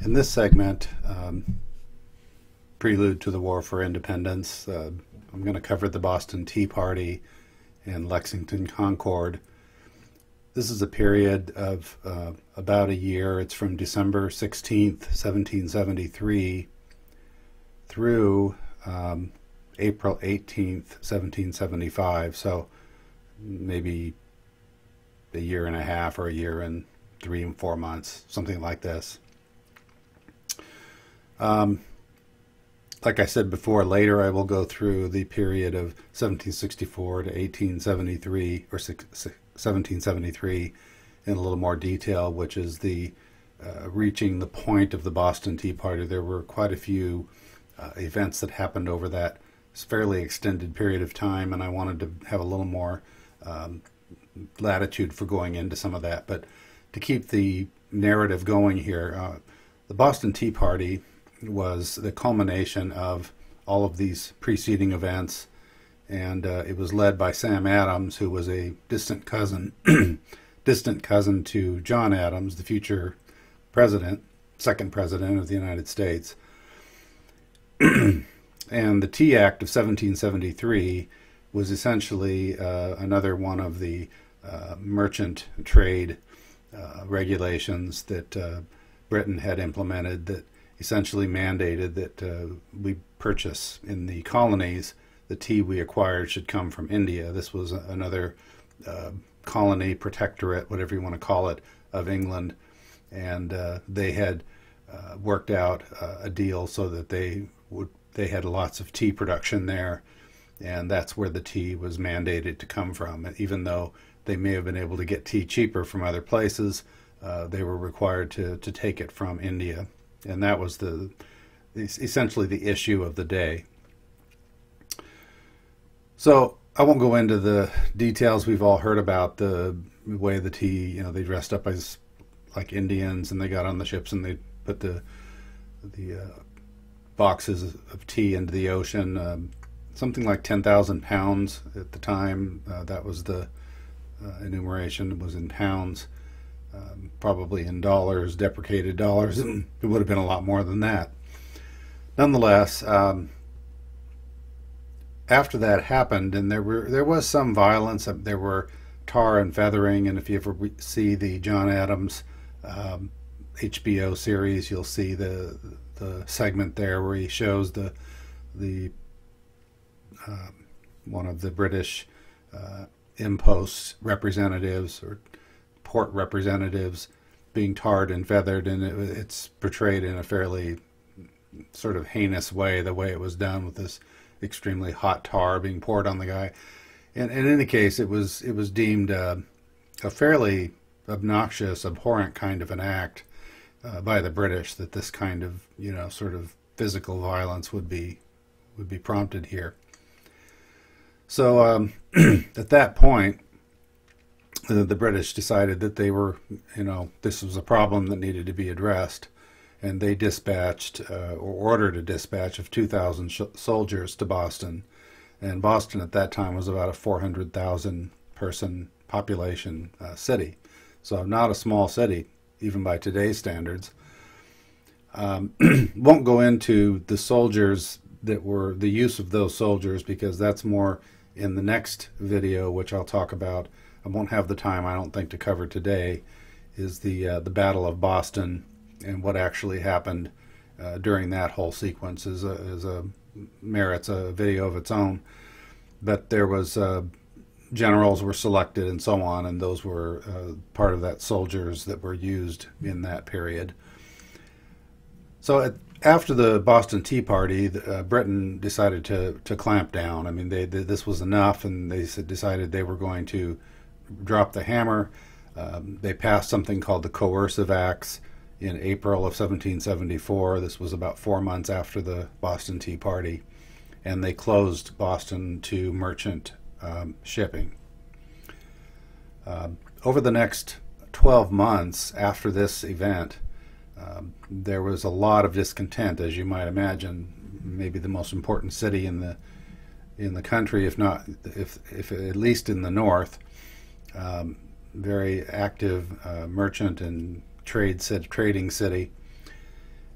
In this segment, prelude to the War for Independence, I'm going to cover the Boston Tea Party and Lexington-Concord. This is a period of about a year. It's from December 16th, 1773 through April 18th, 1775. So maybe a year and a half or a year and 3 and 4 months, something like this. Like I said before, later I will go through the period of 1764 to 1873 or 1773 in a little more detail, which is the reaching the point of the Boston Tea Party. There were quite a few events that happened over that fairly extended period of time, and I wanted to have a little more latitude for going into some of that. But to keep the narrative going here, the Boston Tea Party was the culmination of all of these preceding events, and it was led by Sam Adams, who was a distant cousin to John Adams, the future president, second president of the United States. And the Tea Act of 1773 was essentially another one of the merchant trade regulations that Britain had implemented that essentially mandated that we purchase in the colonies the tea we acquired should come from India. This was another colony, protectorate, whatever you want to call it, of England, and they had worked out a deal so that they had lots of tea production there, and that's where the tea was mandated to come from. Even though they may have been able to get tea cheaper from other places, they were required to take it from India. And that was essentially the issue of the day. So I won't go into the details. We've all heard about the way the tea, they dressed up as like Indians, and they got on the ships and they put the boxes of tea into the ocean. Something like 10,000 pounds at the time. That was the enumeration. Was in pounds. Probably in dollars, deprecated dollars, and it would have been a lot more than that. Nonetheless, after that happened, and there was some violence. There were tar and feathering, and if you ever see the John Adams HBO series, you'll see the segment there where he shows the one of the British impost representatives or port representatives being tarred and feathered, and it's portrayed in a fairly sort of heinous way, the way it was done, with this extremely hot tar being poured on the guy. And in any case, it was deemed a fairly obnoxious, abhorrent kind of an act by the British, that this kind of sort of physical violence would be prompted here. So at that point, the British decided that they were, this was a problem that needed to be addressed, and they dispatched or ordered a dispatch of 2,000 soldiers to Boston. And Boston at that time was about a 400,000 person population city, so not a small city even by today's standards. Won't go into the soldiers that were the use of those soldiers, because that's more in the next video, which I'll talk about. I won't have the time, I don't think, to cover today, is the Battle of Boston and what actually happened during that whole sequence merits a video of its own. But there was generals were selected and so on, and those were part of that soldiers that were used in that period. So after the Boston Tea Party, Britain decided to clamp down. I mean, this was enough, and they decided they were going to drop the hammer. They passed something called the Coercive Acts in April of 1774. This was about 4 months after the Boston Tea Party, and they closed Boston to merchant shipping. Over the next 12 months after this event, there was a lot of discontent, as you might imagine. Maybe the most important city in the country, if at least in the north. Very active merchant and trading city,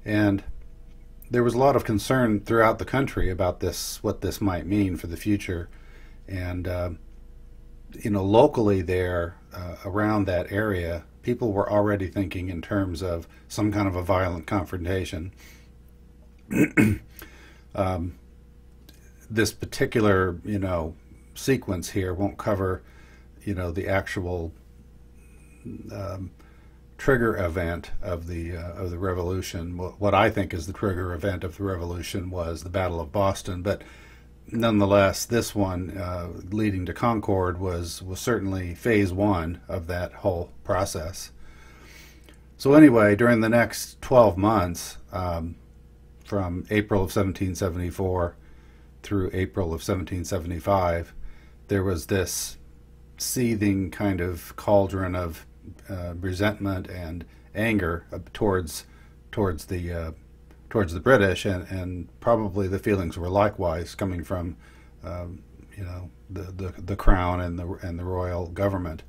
And there was a lot of concern throughout the country about this, what this might mean for the future. And locally there, around that area, people were already thinking in terms of some kind of a violent confrontation. This particular, sequence here won't cover, the actual trigger event of the revolution. What I think is the trigger event of the revolution was the Battle of Boston, but nonetheless, this one leading to Concord was certainly phase one of that whole process. So anyway, during the next 12 months, from April of 1774 through April of 1775, there was this seething kind of cauldron of resentment and anger towards the British, and probably the feelings were likewise coming from the crown and the royal government.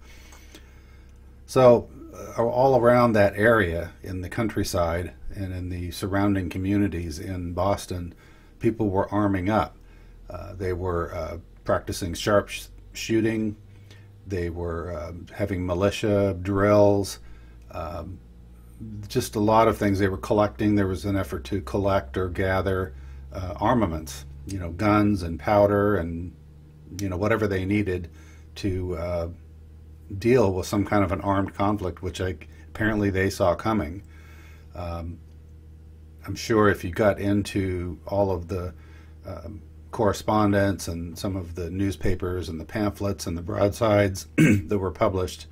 So all around that area in the countryside and in the surrounding communities in Boston, people were arming up. They were practicing sharp shooting. They were having militia drills, just a lot of things they were collecting. There was an effort to collect or gather armaments, guns and powder and, whatever they needed to deal with some kind of an armed conflict, which apparently they saw coming. I'm sure if you got into all of the correspondence and some of the newspapers and the pamphlets and the broadsides that were published,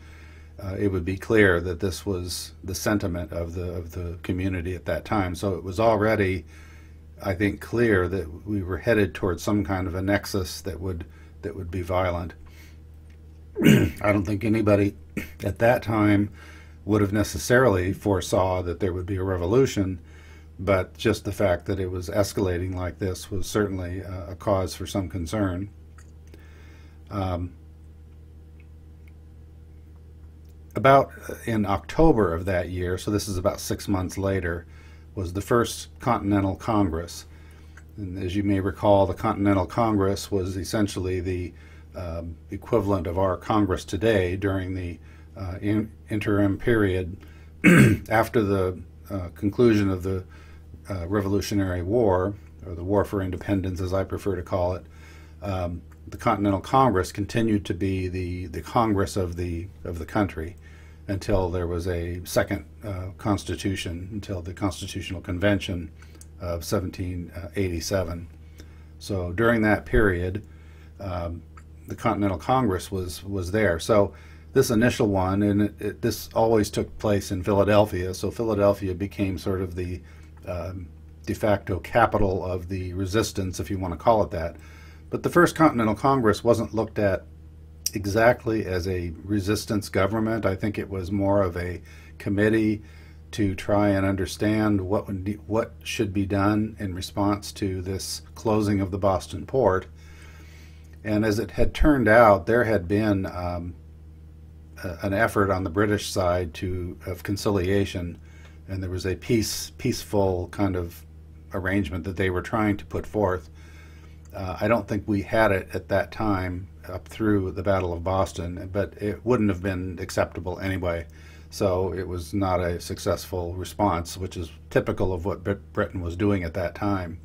it would be clear that this was the sentiment of the community at that time. So it was already, I think, clear that we were headed towards some kind of a nexus that would be violent. I don't think anybody at that time would have necessarily foresaw that there would be a revolution, but just the fact that it was escalating like this was certainly a cause for some concern. About in October of that year, so this is about 6 months later, was the First Continental Congress. And as you may recall, the Continental Congress was essentially the equivalent of our Congress today during the interim period after the conclusion of the Revolutionary War, or the War for Independence as I prefer to call it. The Continental Congress continued to be the Congress of the country until there was a second constitution, until the Constitutional Convention of 1787. So during that period, the Continental Congress was there. So this initial one, and this always took place in Philadelphia, so Philadelphia became sort of the de facto capital of the resistance, if you want to call it that. But the First Continental Congress wasn't looked at exactly as a resistance government. I think it was more of a committee to try and understand what should be done in response to this closing of the Boston port. And as it had turned out, there had been an effort on the British side of conciliation, and there was a peaceful kind of arrangement that they were trying to put forth. I don't think we had it at that time up through the Battle of Boston, but it wouldn't have been acceptable anyway. So it was not a successful response, which is typical of what Britain was doing at that time.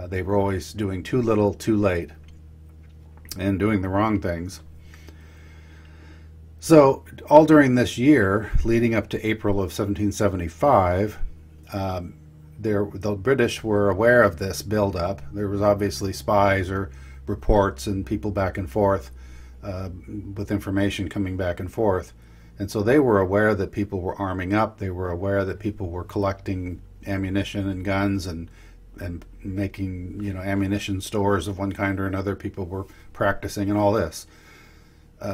They were always doing too little, too late, and doing the wrong things. So all during this year, leading up to April of 1775, the British were aware of this buildup. There was obviously spies or reports and people back and forth with information coming back and forth. And so they were aware that people were arming up. They were aware that people were collecting ammunition and guns and making ammunition stores of one kind or another. People were practicing and all this.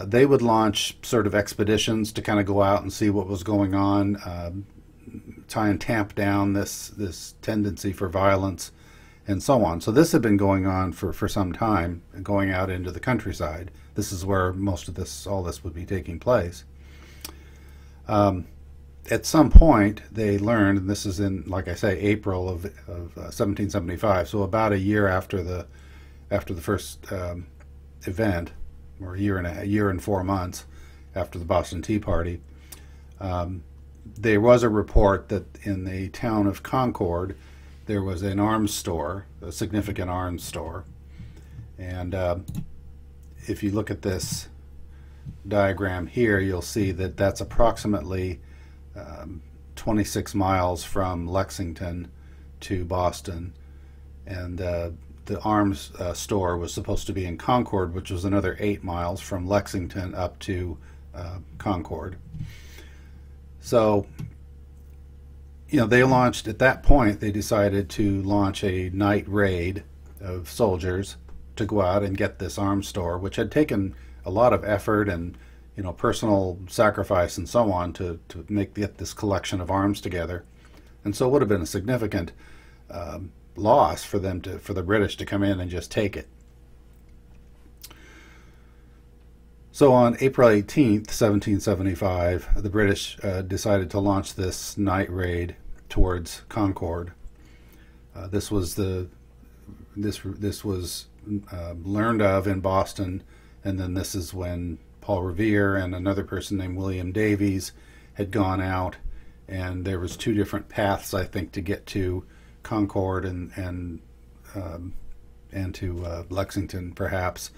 They would launch sort of expeditions to kind of go out and see what was going on, try and tamp down this tendency for violence, and so on. So this had been going on for some time, going out into the countryside. This is where most of all this would be taking place. at some point they learned, and this is in, like I say, April of 1775, so about a year after the first event, or a year and 4 months after the Boston Tea Party. There was a report that in the town of Concord there was an arms store, a significant arms store, and if you look at this diagram here, you'll see that that's approximately 26 miles from Lexington to Boston, and the arms store was supposed to be in Concord, which was another 8 miles from Lexington up to Concord. So, they launched, at that point, they decided to launch a night raid of soldiers to go out and get this arms store, which had taken a lot of effort and personal sacrifice and so on to get this collection of arms together. And so it would have been a significant loss for the British to come in and just take it. So on April 18th, 1775, the British decided to launch this night raid towards Concord. This was learned of in Boston, and then this is when Paul Revere and another person named William Davies had gone out, and there was 2 different paths, I think, to get to Concord and to Lexington, perhaps.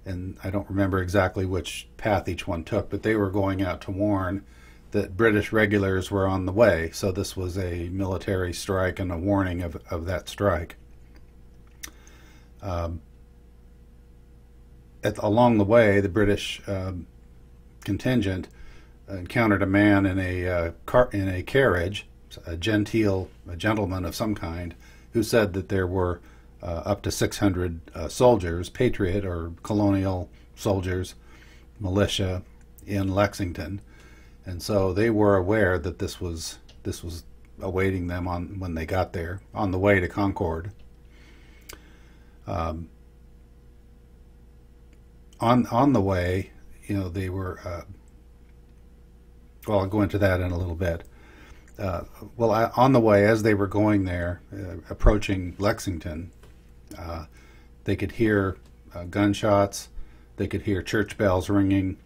And I don't remember exactly which path each one took, but they were going out to warn that British regulars were on the way. So this was a military strike and a warning of that strike. Along the way, the British contingent encountered a man in a carriage, a gentleman of some kind, who said that there were up to 600 soldiers, patriot or colonial soldiers, militia, in Lexington, and so they were aware that this was awaiting them when they got there on the way to Concord. On the way, they were. Well, I'll go into that in a little bit. On the way, as they were going there, approaching Lexington, they could hear gunshots, they could hear church bells ringing,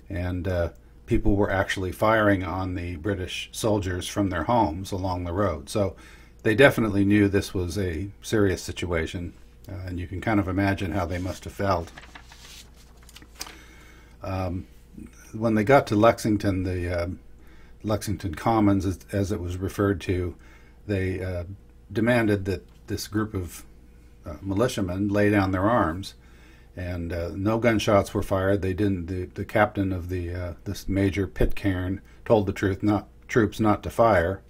and people were actually firing on the British soldiers from their homes along the road. So they definitely knew this was a serious situation, and you can kind of imagine how they must have felt. When they got to Lexington, the Lexington Commons, as it was referred to, they demanded that this group of militiamen lay down their arms, and no gunshots were fired. They didn't. The captain of this Major Pitcairn told the troops not to fire,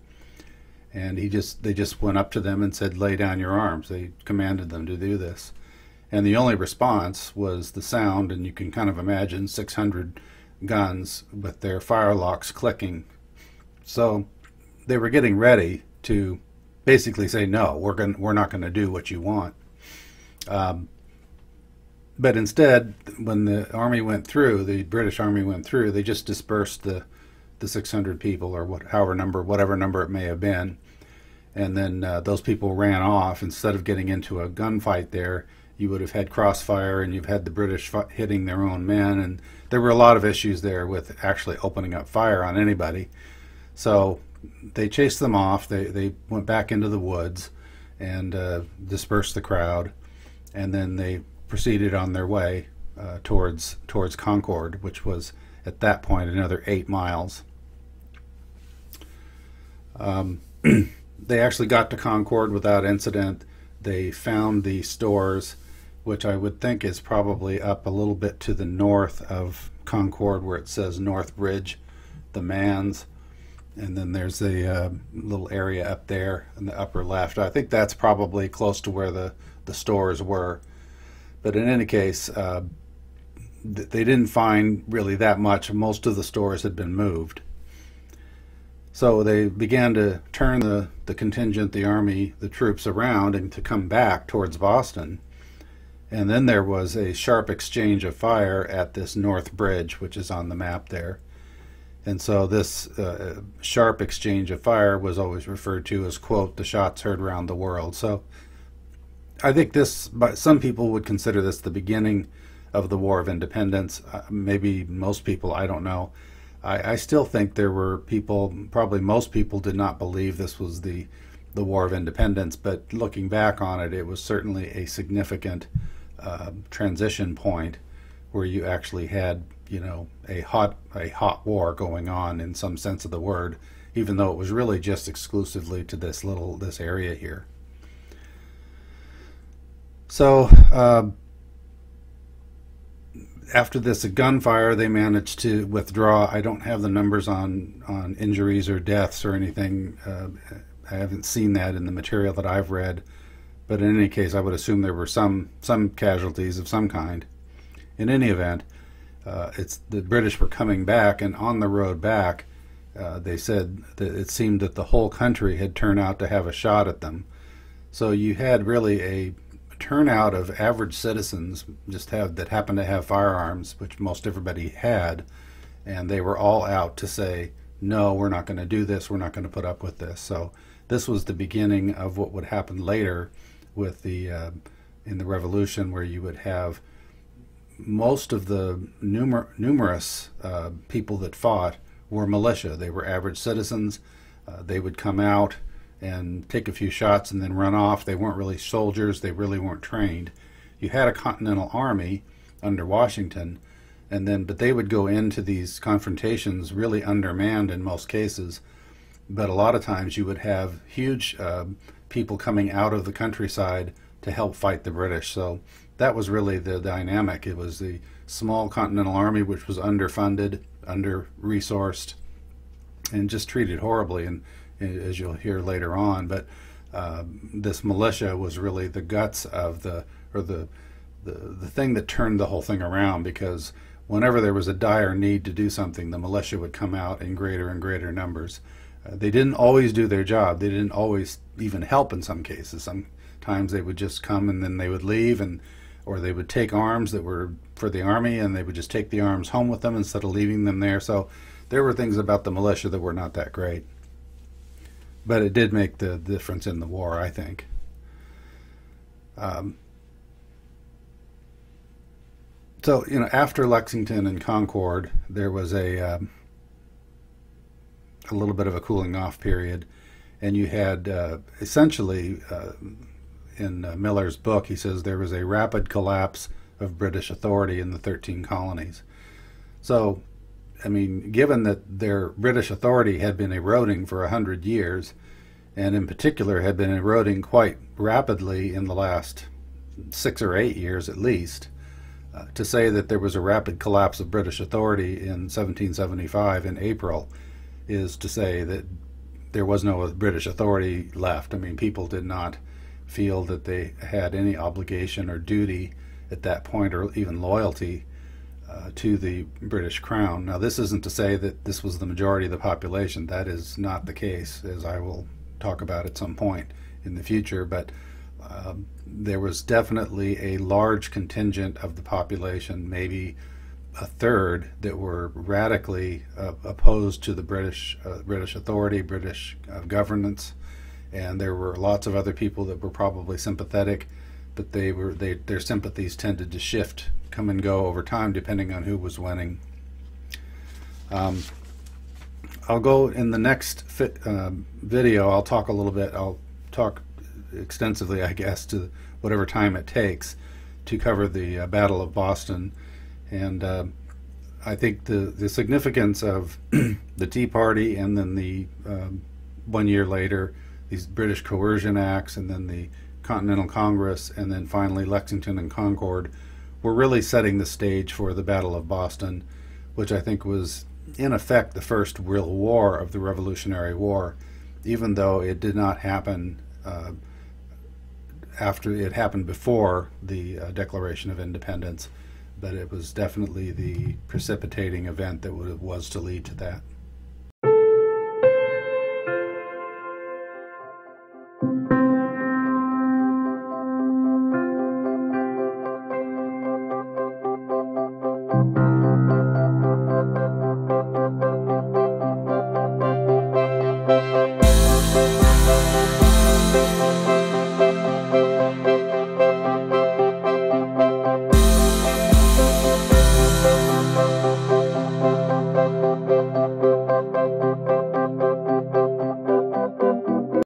and they just went up to them and said, "Lay down your arms." They commanded them to do this, and the only response was the sound, and you can kind of imagine 600 guns with their firelocks clicking. So they were getting ready to basically say, "No, we're not going to do what you want." But instead, when the army went through, the British army went through, they just dispersed the 600 people, or whatever number it may have been, and then those people ran off. Instead of getting into a gunfight there, you would have had crossfire, and you've had the British hitting their own men, and there were a lot of issues there with actually opening up fire on anybody. So they chased them off. They went back into the woods and dispersed the crowd, and then they proceeded on their way towards Concord, which was at that point another 8 miles. They actually got to Concord without incident. They found the stores, which I would think is probably up a little bit to the north of Concord, where it says North Bridge, the Manse, and then there's a little area up there in the upper left. I think that's probably close to where the stores were. But in any case, they didn't find really that much. Most of the stores had been moved. So they began to turn the contingent, the army, the troops around, and to come back towards Boston. And then there was a sharp exchange of fire at this North Bridge, which is on the map there. And so this sharp exchange of fire was always referred to as, quote, the shots heard around the world. So I think this, some people would consider this the beginning of the War of Independence. Maybe most people, I don't know. I still think there were people, probably most people did not believe this was the War of Independence, but looking back on it, it was certainly a significant transition point where you actually had, you know, a hot war going on in some sense of the word, even though it was really just exclusively to this area here. So after this gunfire, they managed to withdraw. I don't have the numbers on injuries or deaths or anything. I haven't seen that in the material that I've read, but in any case, I would assume there were some casualties of some kind. In any event, the British were coming back, and on the road back, they said that it seemed that the whole country had turned out to have a shot at them. So you had really a turnout of average citizens that happened to have firearms, which most everybody had, and they were all out to say, no, we're not going to do this, we're not going to put up with this. So this was the beginning of what would happen later with in the Revolution, where you would have most of the numerous people that fought were militia. They were average citizens. They would come out and take a few shots and then run off. They weren't really soldiers. They really weren't trained. You had a Continental Army under Washington, but they would go into these confrontations really undermanned in most cases. But a lot of times you would have huge people coming out of the countryside to help fight the British. So that was really the dynamic. It was the small Continental Army, which was underfunded, under-resourced, and just treated horribly, and as you'll hear later on. But this militia was really the guts of the thing that turned the whole thing around, because whenever there was a dire need to do something, the militia would come out in greater and greater numbers. They didn't always do their job. They didn't always even help in some cases. Sometimes they would just come and then they would leave, or they would take arms that were for the army, and they would just take the arms home with them instead of leaving them there. So there were things about the militia that were not that great. But it did make the difference in the war, I think. So, you know, after Lexington and Concord, there was a little bit of a cooling off period, and you had essentially, in Miller's book, he says there was a rapid collapse of British authority in the 13 colonies. So, I mean, given that their British authority had been eroding for 100 years, and in particular had been eroding quite rapidly in the last 6 or 8 years at least, to say that there was a rapid collapse of British authority in 1775 in April is to say that there was no British authority left. I mean, people did not feel that they had any obligation or duty at that point, or even loyalty to the British Crown. Now, this isn't to say that this was the majority of the population. That is not the case, as I will talk about at some point in the future, but there was definitely a large contingent of the population, maybe a third, that were radically opposed to the British authority, British governance, and there were lots of other people that were probably sympathetic, but their sympathies tended to shift, come and go over time, depending on who was winning. I'll go in the next video. I'll talk a little bit. I'll talk extensively, I guess, to whatever time it takes to cover the Battle of Boston. And I think the significance of the Tea Party, and then the 1 year later, these British Coercion Acts, and then the Continental Congress, and then finally Lexington and Concord, were really setting the stage for the Battle of Boston, which I think was in effect the first real war of the Revolutionary War, even though it did not happen after it happened before the Declaration of Independence, but it was definitely the precipitating event that was to lead to that.